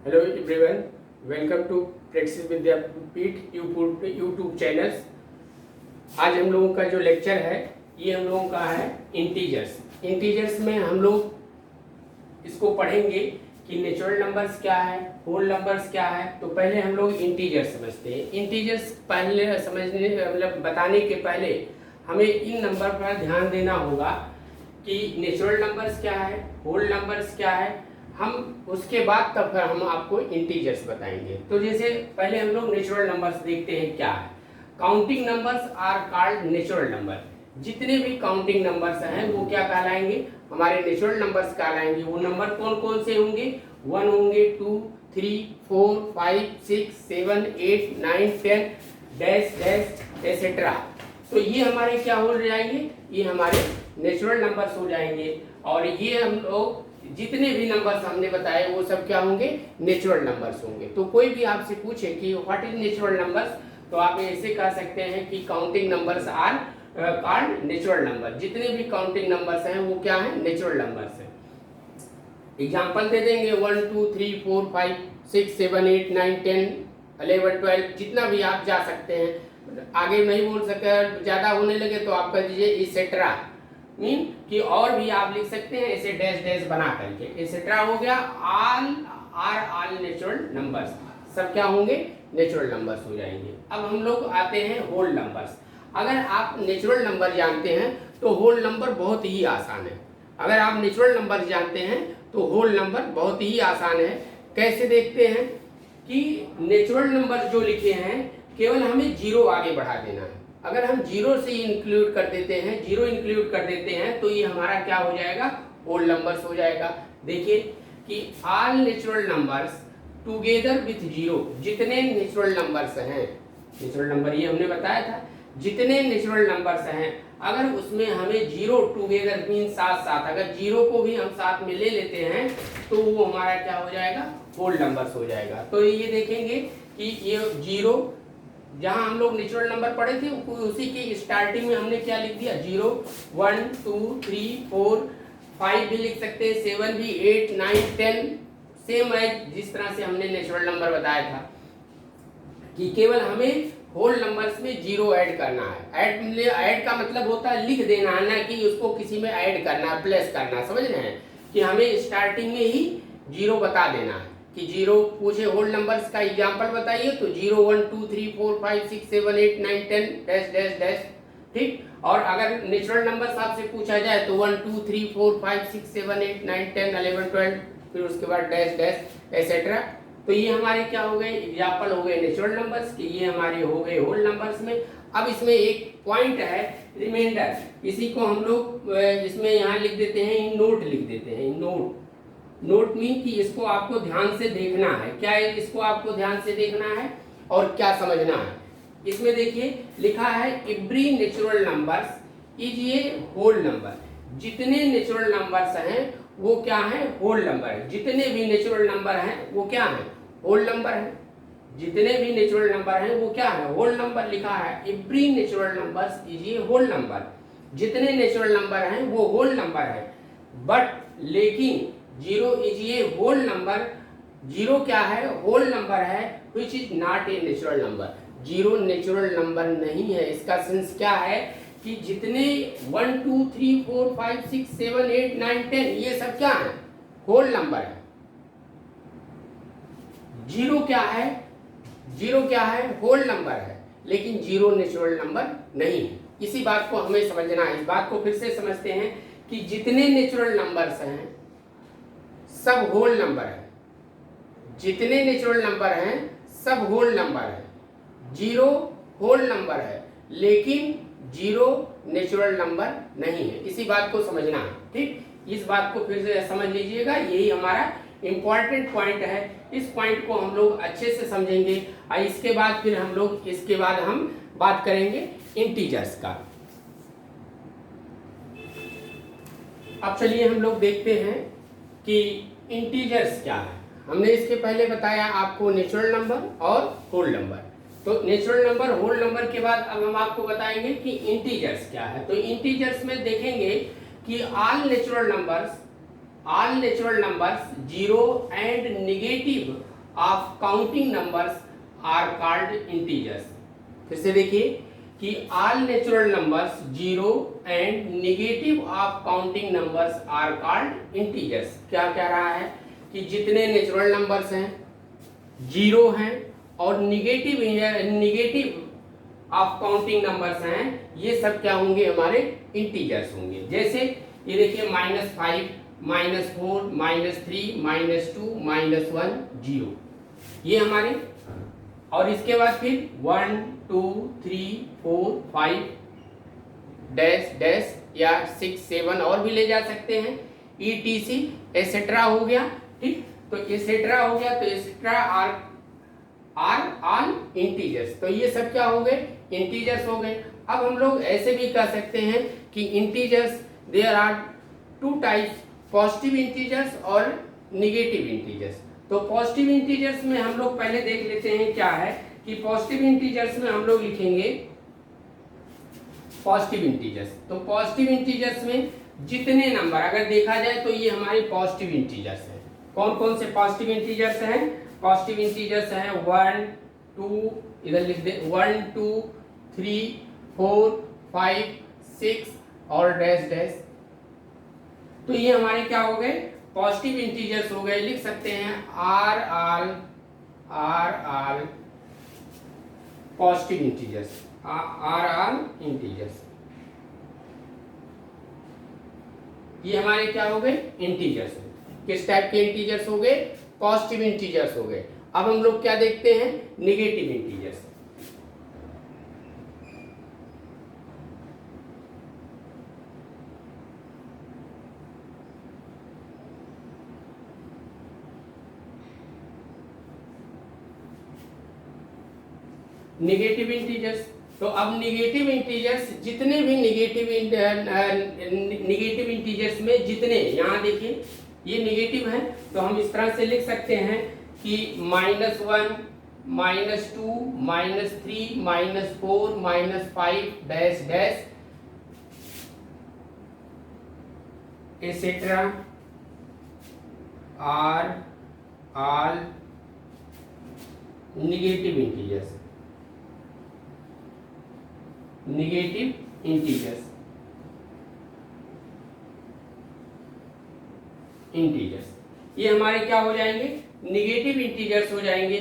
Hello everyone, welcome to practice Vidyapeeth YouTube channels. आज हम लोगों का जो लेक्चर है ये हम लोगों का है इंटीजर्स में हम लोग इसको पढ़ेंगे कि नेचुरल नंबर्स क्या है, होल नंबर्स क्या है। तो पहले हम लोग इंटीजर्स समझते हैं। इंटीजर्स पहले समझने मतलब बताने के पहले हमें इन नंबर पर ध्यान देना होगा कि नेचुरल नंबर्स क्या है, होल नंबर्स क्या है। हम उसके बाद तब फिर हम आपको इंटीजर्स बताएंगे। तो जैसे पहले हम लोग नेचुरल नंबर्स देखते हैं क्या है। Counting numbers are called natural number. जितने भी काउंटिंग नंबर्स हैं वो क्या कहलाएंगे, हमारे नेचुरल नंबर्स कहलाएंगे। वो नंबर कौन कौन से होंगे, 1 होंगे, 2, 3, 4, 5, 6, 7, 8, 9, 10 डैश डैश एसेट्रा। तो ये हमारे क्या हो जाएंगे, ये हमारे नेचुरल नंबर्स हो जाएंगे। और ये हम लोग जितने भी नंबर्स हमने बताए वो सब क्या होंगे, नेचुरल नंबर्स होंगे। तो कोई भी आपसे पूछे कि व्हाट इज नेचुरल नंबर्स, तो आप ऐसे कह सकते हैं कि counting numbers are called natural number. जितने भी काउंटिंग नंबर्स हैं वो क्या है, नेचुरल नंबर्स हैं। एग्जाम्पल दे देंगे 1, 2, 3, 4, 5, 6, 7, 8, 9, 10, 11, 12 जितना भी आप जा सकते हैं। आगे नहीं बोल सकते, ज्यादा होने लगे तो आप कह दीजिए इसेट्रा, मीन कि और भी आप लिख सकते हैं ऐसे डैश डैश बना करके। एसेट्रा हो गया। ऑल नेचुरल नंबर्स, सब क्या होंगे, नेचुरल नंबर्स हो जाएंगे। अब हम लोग आते हैं होल नंबर्स। अगर आप नेचुरल नंबर जानते हैं तो होल नंबर बहुत ही आसान है। अगर आप नेचुरल नंबर जानते हैं तो होल नंबर बहुत ही आसान है। कैसे देखते हैं कि नेचुरल नंबर जो लिखे हैं केवल हमें जीरो आगे बढ़ा देना है। अगर हम जीरो से इंक्लूड कर देते हैं, जीरो इंक्लूड कर देते हैं तो ये हमारा क्या हो जाएगा, होल नंबर्स हो जाएगा। देखिए कि all natural numbers together with zero, जितने नेचुरल नंबर्स हैं, नेचुरल नंबर ये हमने बताया था, जितने नेचुरल नंबर्स हैं अगर उसमें हमें जीरो टुगेदर मीन साथ साथ, अगर जीरो को भी हम साथ में ले लेते हैं तो वो हमारा क्या हो जाएगा, होल नंबर्स हो जाएगा। तो ये देखेंगे कि ये जीरो जहां हम लोग नेचुरल नंबर पढ़े थे उसी की स्टार्टिंग में हमने क्या लिख दिया, 0, 1, 2, 3, 4, 5 भी लिख सकते हैं, 7 भी, 8, 9, 10 सेम है जिस तरह से हमने नेचुरल नंबर बताया था कि केवल हमें होल नंबर्स में जीरो ऐड करना है। ऐड का मतलब होता है लिख देना है, ना कि उसको किसी में ऐड करना, प्लेस करना। समझ रहे हैं कि हमें स्टार्टिंग में ही जीरो बता देना है कि जीरो पूछे होल नंबर्स का एग्जांपल बताइए तो 0, 1, 2, 3, 4, 5, 6, 7, 8, 9, 10 डैश डैश डैश। ठीक। और अगर नेचुरल नंबर्स आपसे पूछा जाए तो 1, 2, 3, 4, 5, 6, 7, 8, 9, 10, 11, 12 फिर उसके बाद डैश डैश एसेट्रा। तो ये हमारे क्या हो गए, एग्जाम्पल हो गए नेचुरल नंबर्स के, ये हमारे हो गए होल नंबर्स में। अब इसमें एक पॉइंट है रिमाइंडर, इसी को हम लोग इसमें यहाँ लिख देते हैं, नोट लिख देते हैं। नोट मीन कि इसको आपको ध्यान से देखना है। क्या है, इसको आपको ध्यान से देखना है और क्या समझना है। इसमें देखिए लिखा है every natural numbers is a whole number. जितने नेचुरल नंबर्स हैं वो क्या है, होल नंबर है। जितने भी नेचुरल नंबर हैं वो क्या है, होल नंबर है। जितने भी नेचुरल नंबर हैं वो क्या है, होल नंबर। लिखा है every natural numbers is a whole number. जितने नेचुरल नंबर हैं वो होल नंबर है। बट लेकिन zero is a whole number. Zero क्या है, होल नंबर है, which is not a natural number. Zero natural number नहीं है। इसका सेंस क्या है कि जितने 1, 2, 3, 4, 5, 6, 7, 8, 9, 10 ये सब क्या है, होल नंबर है। जीरो क्या है, जीरो क्या है, होल नंबर है, लेकिन जीरो नेचुरल नंबर नहीं है। इसी बात को हमें समझना है। इस बात को फिर से समझते हैं कि जितने नेचुरल नंबर्स हैं सब होल नंबर है। जितने नेचुरल नंबर हैं सब होल नंबर है। जीरो होल नंबर है लेकिन जीरो नेचुरल नंबर नहीं है। इसी बात को समझना है। ठीक, इस बात को फिर से समझ लीजिएगा, यही हमारा इंपॉर्टेंट पॉइंट है। इस पॉइंट को हम लोग अच्छे से समझेंगे और इसके बाद फिर हम बात करेंगे इंटीजर्स का। अब चलिए हम लोग देखते हैं कि इंटीजर्स क्या है। हमने इसके पहले बताया आपको नेचुरल नंबर और होल नंबर। तो नेचुरल नंबर, होल नंबर के बाद अब हम आपको बताएंगे कि इंटीजर्स क्या है। तो इंटीजर्स में देखेंगे कि all natural numbers zero and negative of counting numbers are called integers. फिर से देखिए कि all natural numbers zero and negative of counting numbers are called integers. क्या कह रहा है कि जितने नेचुरल नंबर्स हैं, जीरो हैं और निगेटिव ऑफ काउंटिंग नंबर्स हैं, ये सब क्या होंगे, हमारे इंटीजर्स होंगे। जैसे ये देखिए -5, -4, -3, -2, -1, 0, ये हमारे। और इसके बाद फिर 1 2 3 4 5 डैश डैश या 6 7 और भी ले जा सकते हैं, ETC एसेट्रा हो गया। ठीक, तो एसेट्रा हो गया, तो एसेट्रा आर ऑल इंटीजर्स। तो ये सब क्या हो गए, इंटीजर्स हो गए। अब हम लोग ऐसे भी कह सकते हैं कि integers there are two types, positive integers और निगेटिव इंटीजर्स। तो पॉजिटिव इंटीजर्स में हम लोग पहले देख लेते हैं क्या है कि पॉजिटिव इंटीजर्स में हम लोग लिखेंगे पॉजिटिव इंटीजर्स। तो पॉजिटिव इंटीजर्स में जितने नंबर अगर देखा जाए तो ये हमारे पॉजिटिव इंटीजर्स हैं। कौन कौन से पॉजिटिव इंटीजर्स हैं? पॉजिटिव इंटीजर्स हैं 1 2, इधर लिख दे 1 2 3 4 5 6 और डैश डैश। तो ये हमारे क्या हो गए, पॉजिटिव इंटीजर्स हो गए। लिख सकते हैं are all positive integers, are all integers. ये हमारे क्या हो गए, इंटीजर्स। किस टाइप के इंटीजर्स हो गए, पॉजिटिव इंटीजर्स हो गए। अब हम लोग क्या देखते हैं, नेगेटिव इंटीजर्स। नेगेटिव इंटीजर्स, तो अब नेगेटिव इंटीजर्स जितने भी नेगेटिव इंटीजर्स में जितने, यहाँ देखिए ये नेगेटिव है तो हम इस तरह से लिख सकते हैं कि -1 -2 -3 -4 -5 dash dash etcetera are all negative integers. Negative integers ये हमारे क्या हो जाएंगे, नेगेटिव इंटीजर्स हो जाएंगे।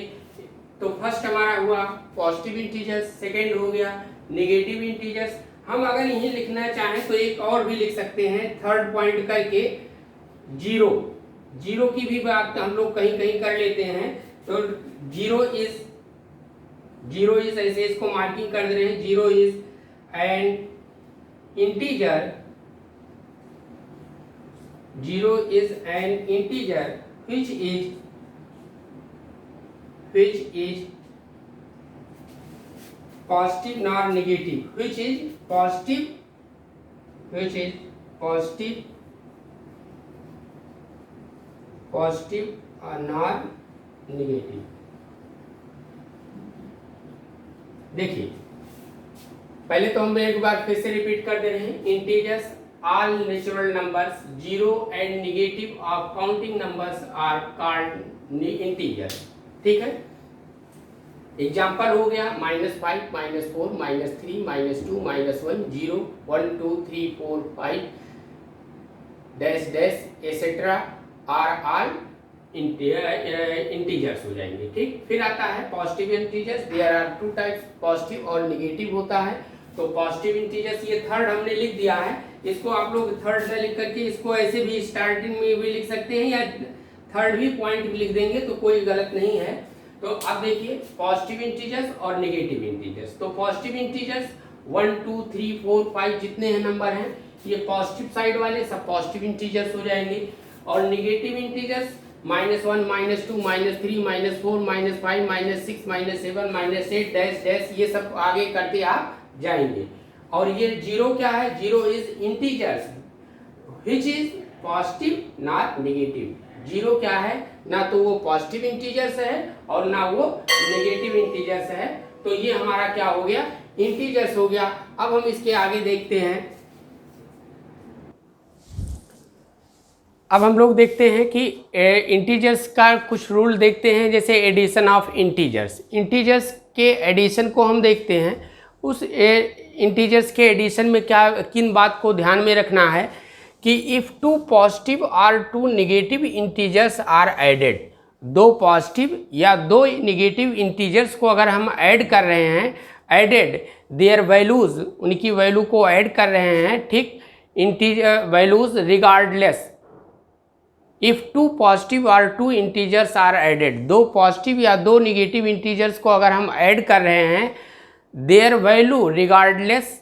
तो फर्स्ट हमारा हुआ पॉजिटिव इंटीजर्स, सेकंड हो गया नेगेटिव इंटीजर्स। हम अगर यही लिखना चाहें तो एक और भी लिख सकते हैं, थर्ड पॉइंट करके जीरो की भी बात हम लोग कहीं कहीं कर लेते हैं। तो जीरो इज ऐसे इसको मार्किंग कर दे रहे हैं, zero is an integer, zero is an integer which is positive nor negative, which is positive or nor negative। देखिए पहले तो हम एक बार फिर से रिपीट कर दे रहे हैं, integers all natural numbers, zero and negative of counting numbers are called integers। ठीक है, एग्जाम्पल हो गया -5 -4 -3 -2 -1 0 1 2 3 4 5 dash dash etcetera are all integers हो जाएंगे। ठीक, फिर आता है positive integers. There are two types, positive और निगेटिव होता है। तो पॉजिटिव इंटीजर्स ये थर्ड हमने लिख दिया है, इसको आप लोग थर्ड से लिख करके इसको ऐसे भी स्टार्टिंग में भी लिख सकते हैं या थर्ड भी पॉइंट भी लिख देंगे तो कोई गलत नहीं है। तो अब देखिए पॉजिटिव इंटीजर्स और नेगेटिव इंटीजर्स। तो पॉजिटिव इंटीजर्स 1 2 3 4 5 जितने हैं नंबर हैं, ये पॉजिटिव साइड वाले सब पॉजिटिव इंटीजर्स हो जाएंगे। और नेगेटिव इंटीजर्स -1 -2 -3 -4 -5 -6 -7 -8 डैश डैश ये सब आगे करते आप जाएंगे। और ये जीरो क्या है, zero is integers which is positive not negative. Zero क्या है, ना तो वो पॉजिटिव इंटीजर्स है और ना वो नेगेटिव इंटीजर्स है। तो ये हमारा क्या हो गया, इंटीजर्स हो गया। अब हम इसके आगे देखते हैं। अब हम लोग देखते हैं कि इंटीजर्स का कुछ रूल देखते हैं, जैसे एडिशन ऑफ इंटीजर्स। इंटीजर्स के एडिशन को हम देखते हैं। उस इंटीजर्स के एडिशन में क्या किन बात को ध्यान में रखना है कि इफ़ टू पॉजिटिव और two negative integers are added, दो पॉजिटिव या दो नेगेटिव इंटीजर्स को अगर हम ऐड कर रहे हैं, एडेड देयर वैल्यूज़, उनकी वैल्यू को ऐड कर रहे हैं, ठीक, integer values regardless. If two positive और टू इंटीजर्स आर एडेड, दो पॉजिटिव या दो नेगेटिव इंटीजर्स को अगर हम ऐड कर रहे हैं, their value regardless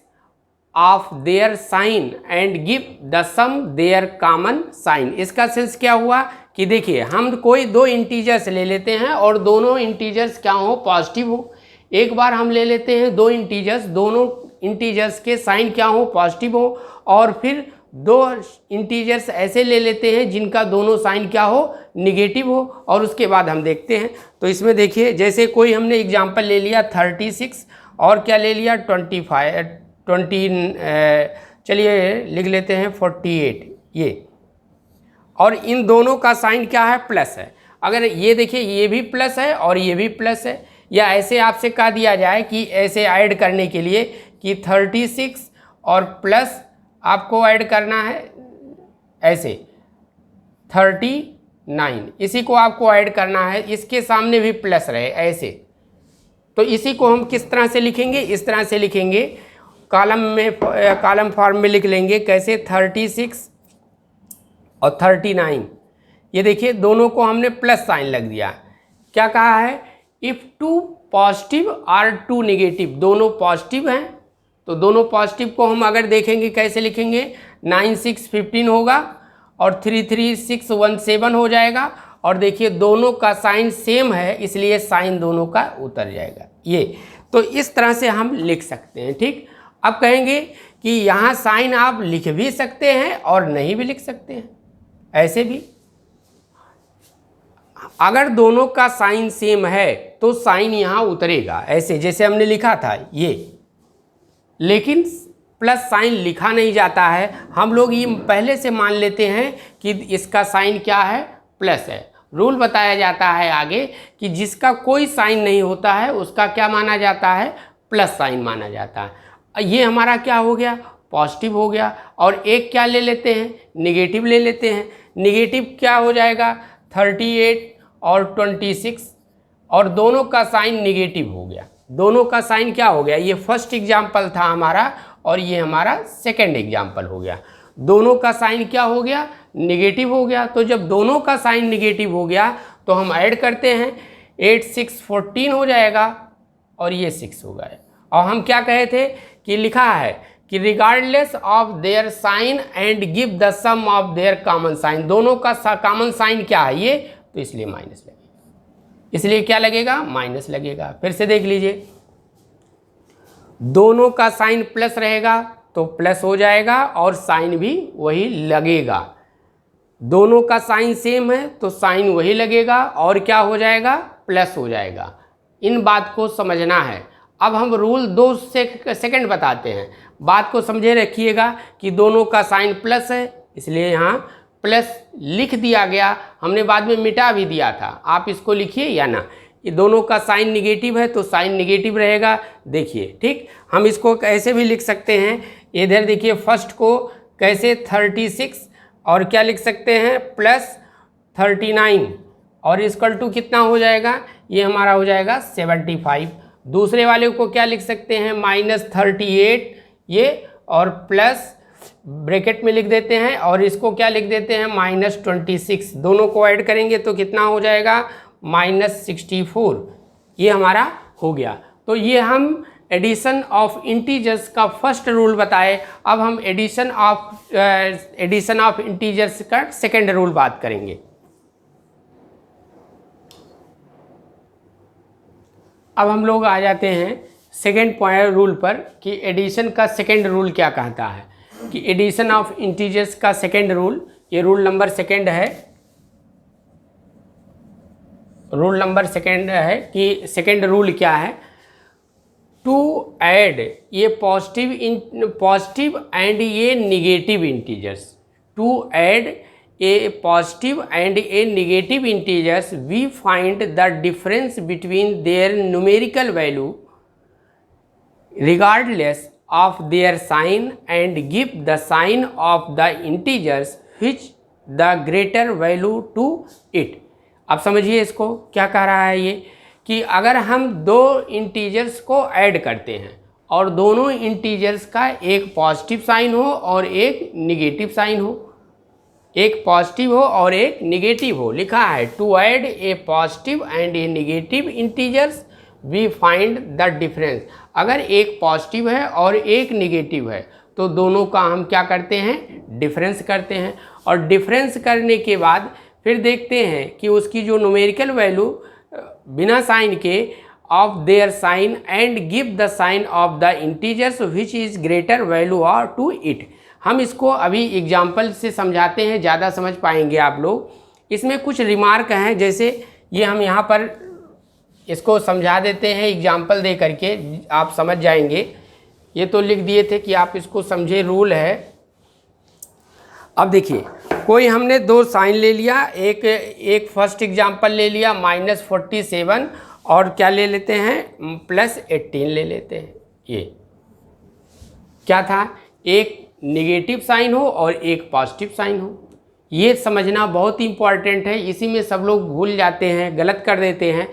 of their sign and give the sum their common sign. इसका सेंस क्या हुआ कि देखिए, हम कोई दो इंटीजर्स ले लेते हैं और दोनों इंटीजर्स क्या हो, पॉजिटिव हो। एक बार हम ले लेते हैं दो इंटीजर्स, दोनों इंटीजर्स के साइन क्या हो, पॉजिटिव हो, और फिर दो इंटीजर्स ऐसे ले लेते हैं जिनका दोनों साइन क्या हो, निगेटिव हो, और उसके बाद हम देखते हैं। तो इसमें देखिए, जैसे कोई हमने एग्जांपल ले लिया 36 और क्या ले लिया 20 चलिए लिख लेते हैं 48 ये, और इन दोनों का साइन क्या है, प्लस है। अगर ये देखिए, ये भी प्लस है और ये भी प्लस है, या ऐसे आपसे कह दिया जाए कि ऐसे ऐड करने के लिए कि 36 और प्लस आपको ऐड करना है ऐसे 39, इसी को आपको ऐड करना है, इसके सामने भी प्लस रहे ऐसे। तो इसी को हम किस तरह से लिखेंगे, इस तरह से लिखेंगे, कॉलम में, कॉलम फॉर्म में लिख लेंगे। कैसे, 36 और 39, ये देखिए दोनों को हमने प्लस साइन लग दिया। क्या कहा है, इफ़ टू पॉजिटिव और टू नेगेटिव, दोनों पॉजिटिव हैं, तो दोनों पॉजिटिव को हम अगर देखेंगे कैसे लिखेंगे, 9 6 15 होगा और 3 3 6 1 7 हो जाएगा। और देखिए दोनों का साइन सेम है, इसलिए साइन दोनों का उतर जाएगा ये। तो इस तरह से हम लिख सकते हैं, ठीक। अब कहेंगे कि यहाँ साइन आप लिख भी सकते हैं और नहीं भी लिख सकते हैं, ऐसे भी। अगर दोनों का साइन सेम है तो साइन यहाँ उतरेगा ऐसे, जैसे हमने लिखा था ये, लेकिन प्लस साइन लिखा नहीं जाता है। हम लोग ये पहले से मान लेते हैं कि इसका साइन क्या है, प्लस है। रूल बताया जाता है आगे कि जिसका कोई साइन नहीं होता है उसका क्या माना जाता है, प्लस साइन माना जाता है। ये हमारा क्या हो गया, पॉजिटिव हो गया। और एक क्या ले लेते हैं, निगेटिव ले लेते हैं। निगेटिव क्या हो जाएगा, 38 और 26, और दोनों का साइन निगेटिव हो गया। दोनों का साइन क्या हो गया, ये फर्स्ट एग्जाम्पल था हमारा और ये हमारा सेकंड एग्जाम्पल हो गया। दोनों का साइन क्या हो गया, निगेटिव हो गया। तो जब दोनों का साइन निगेटिव हो गया तो हम ऐड करते हैं, 8 6 14 हो जाएगा और ये 6 हो गया। और हम क्या कहे थे कि लिखा है कि regardless of their sign and give the sum of their common sign. दोनों का कॉमन साइन क्या है, ये, तो इसलिए माइनस लगेगा। इसलिए क्या लगेगा, माइनस लगेगा। फिर से देख लीजिए, दोनों का साइन प्लस रहेगा तो प्लस हो जाएगा और साइन भी वही लगेगा। दोनों का साइन सेम है तो साइन वही लगेगा और क्या हो जाएगा, प्लस हो जाएगा। इन बात को समझना है। अब हम रूल 2 सेकंड बताते हैं, बात को समझे रखिएगा कि दोनों का साइन प्लस है, इसलिए यहाँ प्लस लिख दिया गया। हमने बाद में मिटा भी दिया था, आप इसको लिखिए या ना। ये दोनों का साइन निगेटिव है तो साइन निगेटिव रहेगा, देखिए, ठीक। हम इसको कैसे भी लिख सकते हैं, इधर देखिए फर्स्ट को कैसे 36 और क्या लिख सकते हैं, प्लस 39 और इक्वल टू कितना हो जाएगा, ये हमारा हो जाएगा 75। दूसरे वाले को क्या लिख सकते हैं, -38 ये, और प्लस ब्रैकेट में लिख देते हैं और इसको क्या लिख देते हैं, -26। दोनों को ऐड करेंगे तो कितना हो जाएगा, -64। ये हमारा हो गया। तो ये हम एडिशन ऑफ इंटीजर्स का फर्स्ट रूल बताए। अब हम एडिशन ऑफ इंटीजर्स का सेकंड रूल बात करेंगे। अब हम लोग आ जाते हैं सेकंड पॉइंट रूल पर कि एडिशन का सेकंड रूल क्या कहता है, कि एडिशन ऑफ इंटीजर्स का सेकंड रूल, ये रूल नंबर सेकंड है। रूल नंबर सेकंड है कि सेकंड रूल क्या है, टू ऐड ये पॉजिटिव एंड ये negative integers, to add a positive and a negative integers, we find the difference between their numerical value regardless of their sign and give the sign of the integers which the greater value to it। अब समझिए इसको क्या कह रहा है ये, कि अगर हम दो इंटीजर्स को ऐड करते हैं और दोनों इंटीजर्स का एक पॉजिटिव साइन हो और एक निगेटिव साइन हो, एक पॉजिटिव हो और एक निगेटिव हो, लिखा है to add a positive and a negative integers we find the difference. अगर एक पॉजिटिव है और एक निगेटिव है तो दोनों का हम क्या करते हैं, डिफरेंस करते हैं, और डिफरेंस करने के बाद फिर देखते हैं कि उसकी जो न्यूमेरिकल वैल्यू बिना साइन के of their sign and give the sign of the integers which is greater value और टू इट। हम इसको अभी एग्जाम्पल से समझाते हैं, ज़्यादा समझ पाएंगे आप लोग। इसमें कुछ रिमार्क हैं, जैसे ये हम यहाँ पर इसको समझा देते हैं एग्जाम्पल दे करके, आप समझ जाएंगे। ये तो लिख दिए थे कि आप इसको समझे, रूल है। अब देखिए, कोई हमने दो साइन ले लिया, एक फर्स्ट एग्जाम्पल ले लिया -47 और क्या ले लेते हैं +18 ले लेते हैं। ये क्या था, एक नेगेटिव साइन हो और एक पॉजिटिव साइन हो। ये समझना बहुत इंपॉर्टेंट है, इसी में सब लोग भूल जाते हैं, गलत कर देते हैं,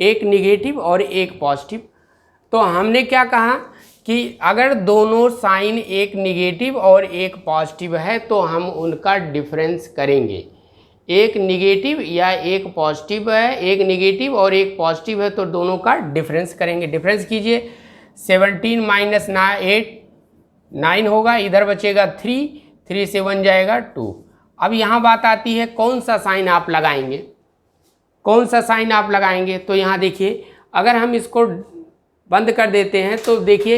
एक नेगेटिव और एक पॉजिटिव। तो हमने क्या कहा कि अगर दोनों साइन एक नेगेटिव और एक पॉजिटिव है तो हम उनका डिफरेंस करेंगे। एक नेगेटिव या एक पॉजिटिव है, एक नेगेटिव और एक पॉजिटिव है तो दोनों का डिफरेंस करेंगे। डिफरेंस कीजिए, 17 - 8 9 होगा, इधर बचेगा 3 से 1 जाएगा 2। अब यहाँ बात आती है कौन सा साइन आप लगाएंगे, कौन सा साइन आप लगाएंगे। तो यहाँ देखिए, अगर हम इसको बंद कर देते हैं तो देखिए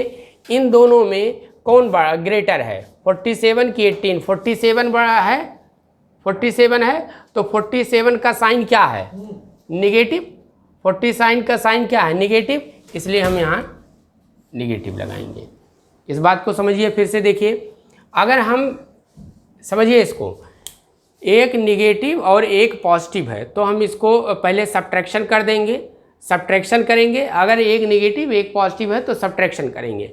इन दोनों में कौन बड़ा ग्रेटर है, 47 की 18, 47 बड़ा है, 47 है तो 47 का साइन क्या है, निगेटिव। 40 साइन का साइन क्या है, निगेटिव, इसलिए हम यहाँ निगेटिव लगाएंगे। इस बात को समझिए, फिर से देखिए, अगर हम समझिए इसको, एक निगेटिव और एक पॉजिटिव है तो हम इसको पहले सब्ट्रैक्शन कर देंगे, सब्ट्रैक्शन करेंगे। अगर एक निगेटिव एक पॉजिटिव है तो सब्ट्रैक्शन करेंगे,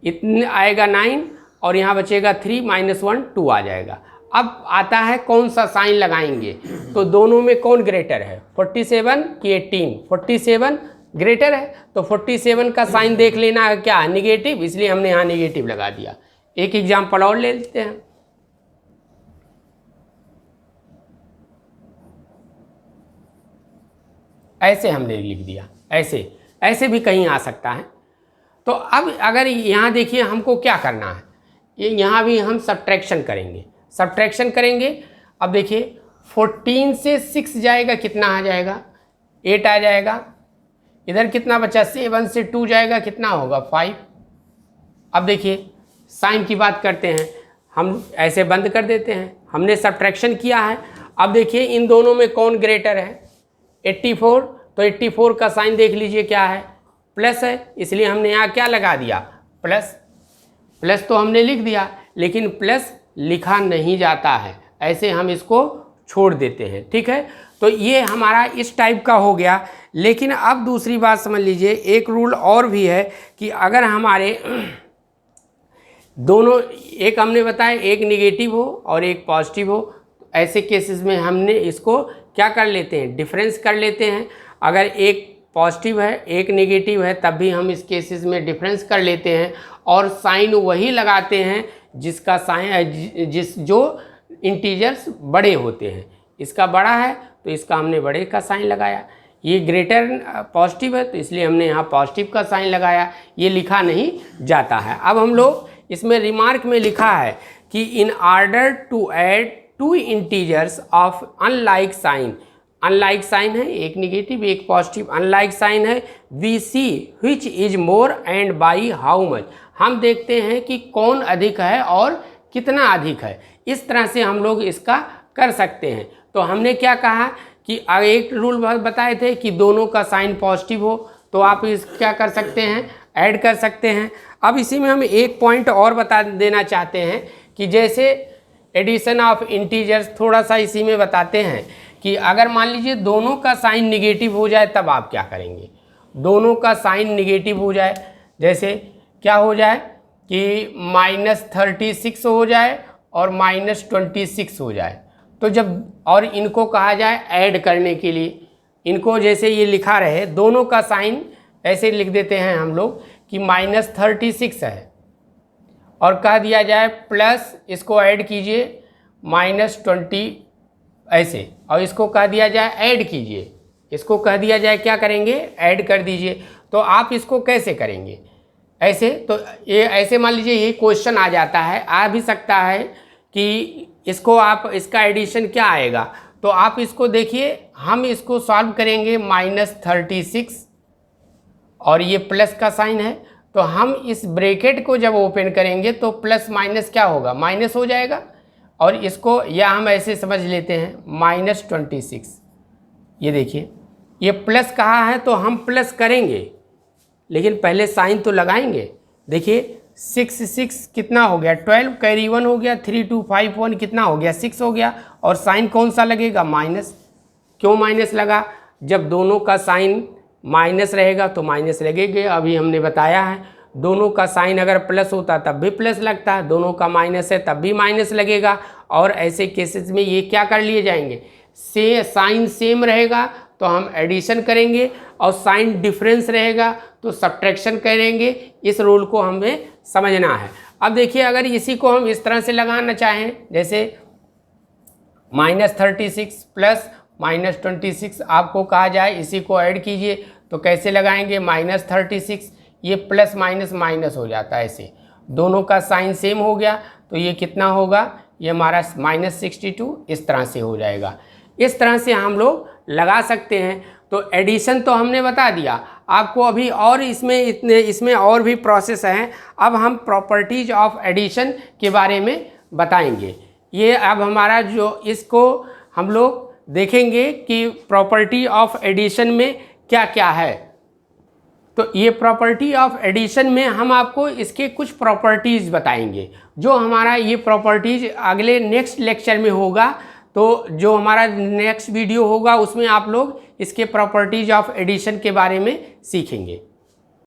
इतने आएगा 9 और यहाँ बचेगा 3 - 1 2 आ जाएगा। अब आता है कौन सा साइन लगाएंगे, तो दोनों में कौन ग्रेटर है, 47 की 18, 47 ग्रेटर है तो 47 का साइन देख लेना है क्या, निगेटिव, इसलिए हमने यहाँ निगेटिव लगा दिया। एक एग्जाम्पल और ले लेते हैं, ऐसे हमने लिख दिया, ऐसे भी कहीं आ सकता है। तो अब अगर यहाँ देखिए हमको क्या करना है, ये यहाँ भी हम सब्ट्रैक्शन करेंगे, सब्ट्रैक्शन करेंगे। अब देखिए 14 से 6 जाएगा, कितना आ जाएगा, 8 आ जाएगा। इधर कितना बचा, 7 से 2 जाएगा, कितना होगा 5। अब देखिए साइन की बात करते हैं, हम ऐसे बंद कर देते हैं, हमने सब्ट्रैक्शन किया है। अब देखिए इन दोनों में कौन ग्रेटर है, 84, तो 84 का साइन देख लीजिए क्या है, प्लस है, इसलिए हमने यहाँ क्या लगा दिया, प्लस। प्लस तो हमने लिख दिया, लेकिन प्लस लिखा नहीं जाता है, ऐसे हम इसको छोड़ देते हैं, ठीक है। तो ये हमारा इस टाइप का हो गया। लेकिन अब दूसरी बात समझ लीजिए, एक रूल और भी है कि अगर हमारे दोनों, एक हमने बताया एक निगेटिव हो और एक पॉजिटिव हो, ऐसे केसेस में हमने इसको क्या कर लेते हैं, डिफरेंस कर लेते हैं। अगर एक पॉजिटिव है एक नेगेटिव है तब भी हम इस केसेस में डिफरेंस कर लेते हैं और साइन वही लगाते हैं जिसका साइन जो इंटीजर्स बड़े होते हैं। इसका बड़ा है तो इसका हमने बड़े का साइन लगाया, ये ग्रेटर पॉजिटिव है तो इसलिए हमने यहाँ पॉजिटिव का साइन लगाया, ये लिखा नहीं जाता है। अब हम लोग इसमें रिमार्क में लिखा है कि in order to add two integers of unlike sign, unlike sign है, एक निगेटिव एक पॉजिटिव, अनलाइक साइन है, we see which is more and by how much, हम देखते हैं कि कौन अधिक है और कितना अधिक है। इस तरह से हम लोग इसका कर सकते हैं। तो हमने क्या कहा कि एक रूल बताए थे कि दोनों का साइन पॉजिटिव हो तो आप इस क्या कर सकते हैं, ऐड कर सकते हैं। अब इसी में हम एक पॉइंट और बता देना चाहते हैं कि जैसे एडिशन ऑफ इंटीजर्स थोड़ा सा इसी में बताते हैं कि अगर मान लीजिए दोनों का साइन निगेटिव हो जाए तब आप क्या करेंगे। दोनों का साइन निगेटिव हो जाए, जैसे क्या हो जाए कि -36 हो जाए और -26 हो जाए, तो जब और इनको कहा जाए ऐड करने के लिए, इनको जैसे ये लिखा रहे दोनों का साइन ऐसे लिख देते हैं हम लोग कि -36 है और कह दिया जाए प्लस इसको ऐड कीजिए -20 ऐसे, और इसको कह दिया जाए ऐड कीजिए, इसको कह दिया जाए क्या करेंगे ऐड कर दीजिए। तो आप इसको कैसे करेंगे ऐसे, तो ये ऐसे मान लीजिए ये क्वेश्चन आ जाता है, आ भी सकता है कि इसको आप इसका एडिशन क्या आएगा, तो आप इसको देखिए हम इसको सॉल्व करेंगे -36 और ये प्लस का साइन है, तो हम इस ब्रैकेट को जब ओपन करेंगे तो प्लस माइनस क्या होगा माइनस हो जाएगा, और इसको या हम ऐसे समझ लेते हैं -26। ये देखिए ये प्लस कहा है तो हम प्लस करेंगे, लेकिन पहले साइन तो लगाएंगे। देखिए 6 कितना हो गया 12 कैरी 1 हो गया, 3 2 5 1 कितना हो गया 6 हो गया, और साइन कौन सा लगेगा माइनस। क्यों माइनस लगा, जब दोनों का साइन माइनस रहेगा तो माइनस लगेगा। अभी हमने बताया है दोनों का साइन अगर प्लस होता तब भी प्लस लगता है, दोनों का माइनस है तब भी माइनस लगेगा। और ऐसे केसेस में ये क्या कर लिए जाएंगे, साइन सेम रहेगा तो हम एडिशन करेंगे, और साइन डिफरेंस रहेगा तो सब्ट्रैक्शन करेंगे। इस रूल को हमें समझना है। अब देखिए अगर इसी को हम इस तरह से लगाना चाहें, जैसे -36 प्लस -26 आपको कहा जाए इसी को ऐड कीजिए, तो कैसे लगाएंगे -36 ये प्लस माइनस माइनस हो जाता है, ऐसे दोनों का साइन सेम हो गया तो ये कितना होगा, ये हमारा -62 इस तरह से हो जाएगा। इस तरह से हम लोग लगा सकते हैं। तो एडिशन तो हमने बता दिया आपको, अभी और इसमें और भी प्रोसेस हैं। अब हम प्रॉपर्टीज ऑफ एडिशन के बारे में बताएंगे। ये अब हमारा जो इसको हम लोग देखेंगे कि प्रॉपर्टी ऑफ एडिशन में क्या क्या है। तो ये प्रॉपर्टी ऑफ एडिशन में हम आपको इसके कुछ प्रॉपर्टीज़ बताएंगे, जो हमारा ये प्रॉपर्टीज़ अगले नेक्स्ट लेक्चर में होगा। तो जो हमारा नेक्स्ट वीडियो होगा उसमें आप लोग इसके प्रॉपर्टीज ऑफ एडिशन के बारे में सीखेंगे।